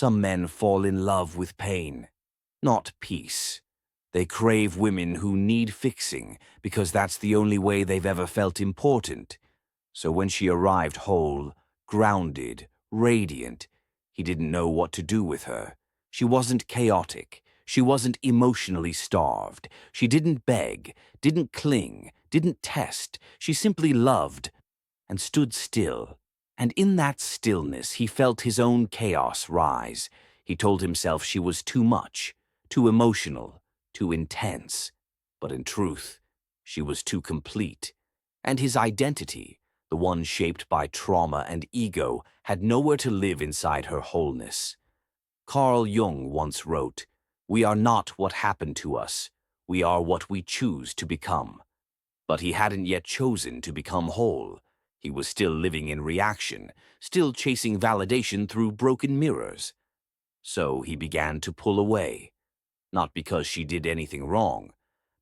Some men fall in love with pain, not peace. They crave women who need fixing because that's the only way they've ever felt important. So when she arrived whole, grounded, radiant, he didn't know what to do with her. She wasn't chaotic. She wasn't emotionally starved. She didn't beg, didn't cling, didn't test. She simply loved and stood still. And in that stillness, he felt his own chaos rise. He told himself she was too much, too emotional, too intense. But in truth, she was too complete. And his identity, the one shaped by trauma and ego, had nowhere to live inside her wholeness. Carl Jung once wrote, "We are not what happened to us. We are what we choose to become." But he hadn't yet chosen to become whole. He was still living in reaction, still chasing validation through broken mirrors. So he began to pull away, not because she did anything wrong,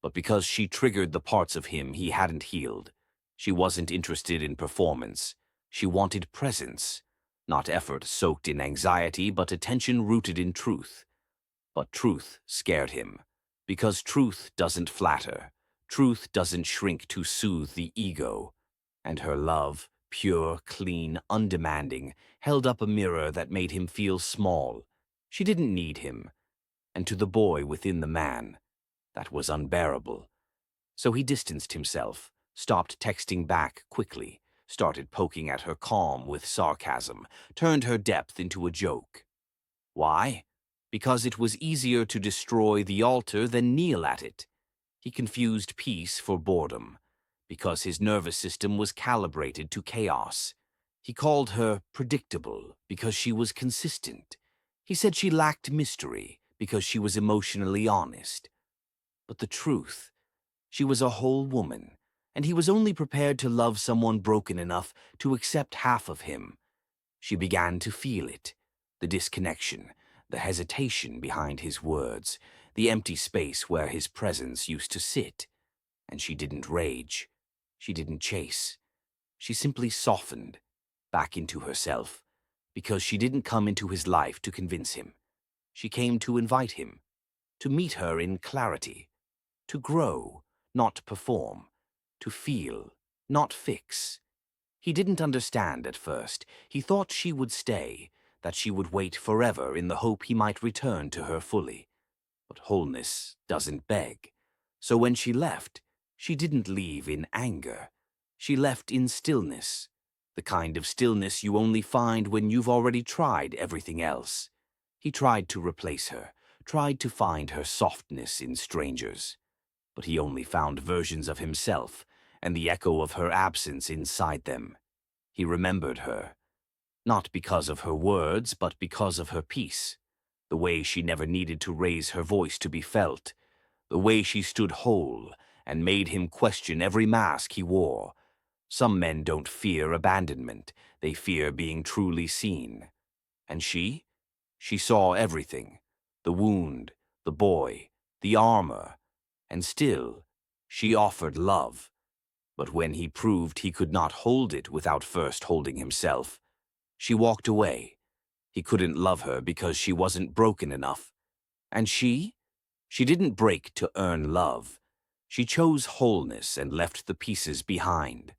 but because she triggered the parts of him he hadn't healed. She wasn't interested in performance. She wanted presence, not effort soaked in anxiety, but attention rooted in truth. But truth scared him, because truth doesn't flatter. Truth doesn't shrink to soothe the ego. And her love, pure, clean, undemanding, held up a mirror that made him feel small. She didn't need him. And to the boy within the man, that was unbearable. So he distanced himself, stopped texting back quickly, started poking at her calm with sarcasm, turned her depth into a joke. Why? Because it was easier to destroy the altar than kneel at it. He confused peace for boredom, because his nervous system was calibrated to chaos. He called her predictable because she was consistent. He said she lacked mystery because she was emotionally honest. But the truth, she was a whole woman, and he was only prepared to love someone broken enough to accept half of him. She began to feel it, the disconnection, the hesitation behind his words, the empty space where his presence used to sit. And she didn't rage. She didn't chase. She simply softened back into herself, because she didn't come into his life to convince him. She came to invite him, to meet her in clarity, to grow, not perform, to feel, not fix. He didn't understand at first. He thought she would stay, that she would wait forever in the hope he might return to her fully. But wholeness doesn't beg. So when she left, she didn't leave in anger. She left in stillness, the kind of stillness you only find when you've already tried everything else. He tried to replace her, tried to find her softness in strangers. But he only found versions of himself and the echo of her absence inside them. He remembered her, not because of her words, but because of her peace, the way she never needed to raise her voice to be felt, the way she stood whole and made him question every mask he wore. Some men don't fear abandonment, they fear being truly seen. And she saw everything, the wound, the boy, the armor, and still, she offered love. But when he proved he could not hold it without first holding himself, she walked away. He couldn't love her because she wasn't broken enough. And she didn't break to earn love. She chose wholeness and left the pieces behind.